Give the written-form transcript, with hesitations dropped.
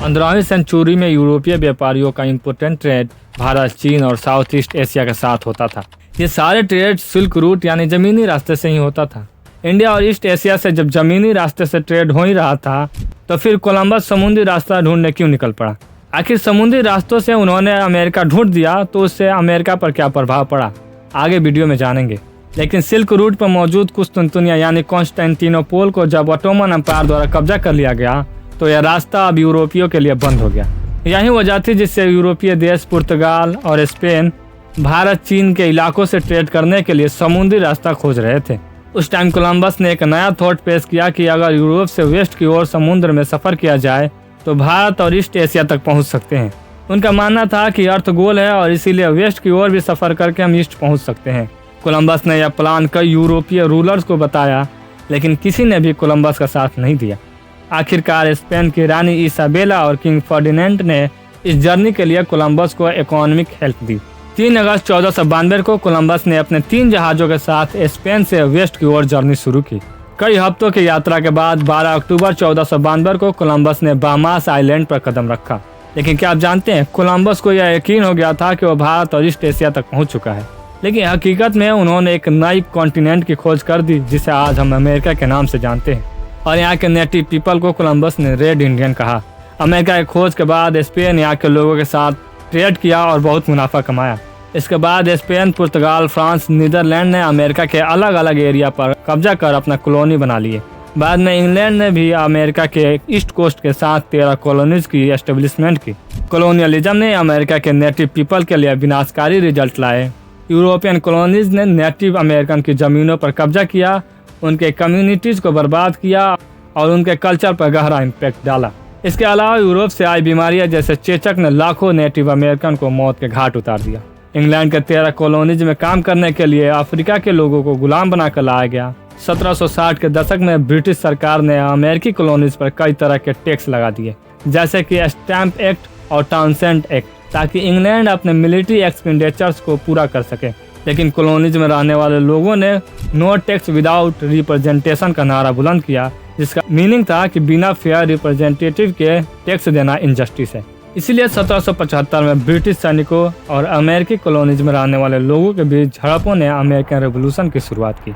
15वीं century में यूरोपीय व्यापारियों का इम्पोर्टेंट ट्रेड भारत, चीन और साउथ ईस्ट एशिया के साथ होता था। ये सारे ट्रेड सिल्क रूट यानी जमीनी रास्ते से ही होता था। इंडिया और ईस्ट एशिया से जब जमीनी रास्ते से ट्रेड हो ही रहा था तो फिर कोलंबस समुद्री रास्ता ढूंढने क्यों निकल पड़ा? आखिर समुद्री रास्तों से उन्होंने अमेरिका ढूंढ दिया तो उससे अमेरिका पर क्या प्रभाव पड़ा, आगे वीडियो में जानेंगे। लेकिन सिल्क रूट पर मौजूद कुस्तुनतुनिया यानी कॉन्स्टेंटिनोपल को जब ऑटोमन एम्पायर द्वारा कब्जा कर लिया गया तो यह रास्ता अब यूरोपियों के लिए बंद हो गया। यही वजह थी जिससे यूरोपीय देश पुर्तगाल और स्पेन भारत चीन के इलाकों से ट्रेड करने के लिए समुद्री रास्ता खोज रहे थे। उस टाइम कोलंबस ने एक नया थॉट पेश किया कि अगर यूरोप से वेस्ट की ओर समुद्र में सफर किया जाए तो भारत और ईस्ट एशिया तक पहुंच सकते हैं। उनका मानना था कि अर्थ गोल है और इसीलिए वेस्ट की ओर भी सफर करके हम ईस्ट पहुंच सकते हैं। कोलंबस ने यह प्लान कई यूरोपीय रूलर्स को बताया, लेकिन किसी ने भी कोलंबस का साथ नहीं दिया। आखिरकार स्पेन की रानी इसाबेला और किंग फर्डिनेंड ने इस जर्नी के लिए कोलंबस को इकोनॉमिक हेल्प दी। 3 अगस्त 1492 को कोलंबस ने अपने 3 जहाज़ों के साथ स्पेन से वेस्ट की ओर जर्नी शुरू की। कई हफ्तों की यात्रा के बाद 12 अक्टूबर 1492 को कोलंबस ने बामास आइलैंड पर कदम रखा। लेकिन क्या आप जानते हैं, कोलंबस को यह यकीन हो गया था कि वह भारत और ईस्ट एशिया तक पहुंच चुका है, लेकिन हकीकत में उन्होंने एक नई कॉन्टिनेंट की खोज कर दी जिसे आज हम अमेरिका के नाम से जानते हैं। और यहाँ के नेटिव पीपल को कोलंबस ने रेड इंडियन कहा। अमेरिका की खोज के बाद स्पेन यहाँ के लोगों के साथ ट्रेड किया और बहुत मुनाफा कमाया। इसके बाद स्पेन, पुर्तगाल, फ्रांस, नीदरलैंड ने अमेरिका के अलग अलग एरिया पर कब्जा कर अपना कॉलोनी बना लिए। बाद में इंग्लैंड ने भी अमेरिका के ईस्ट कोस्ट के साथ 13 कॉलोनीज की एस्टेब्लिशमेंट की। कॉलोनियलिज्म ने अमेरिका के नेटिव पीपल के लिए विनाशकारी रिजल्ट लाए। यूरोपियन कॉलोनीज ने नेटिव अमेरिकन की जमीनों पर कब्जा किया, उनके कम्युनिटीज को बर्बाद किया और उनके कल्चर पर गहरा इम्पैक्ट डाला। इसके अलावा यूरोप से आई बीमारियां जैसे चेचक ने लाखों नेटिव अमेरिकन को मौत के घाट उतार दिया। इंग्लैंड के 13 कॉलोनीज में काम करने के लिए अफ्रीका के लोगों को गुलाम बनाकर लाया गया। 1760 के दशक में ब्रिटिश सरकार ने अमेरिकी कॉलोनीज पर कई तरह के टैक्स लगा दिए, जैसे कि स्टैंप एक्ट और टाउनसेंड एक्ट, ताकि इंग्लैंड अपने मिलिट्री एक्सपेंडिचर्स को पूरा कर सके। लेकिन कॉलोनीज में रहने वाले लोगों ने नो टैक्स विदाउट रिप्रेजेंटेशन का नारा बुलंद किया, जिसका मीनिंग था कि बिना फेयर रिप्रेजेंटेटिव के टैक्स देना इनजस्टिस है। इसीलिए 1775 में ब्रिटिश सैनिकों और अमेरिकी कॉलोनीज में रहने वाले लोगों के बीच झड़पों ने अमेरिकन रेवोल्यूशन की शुरुआत की।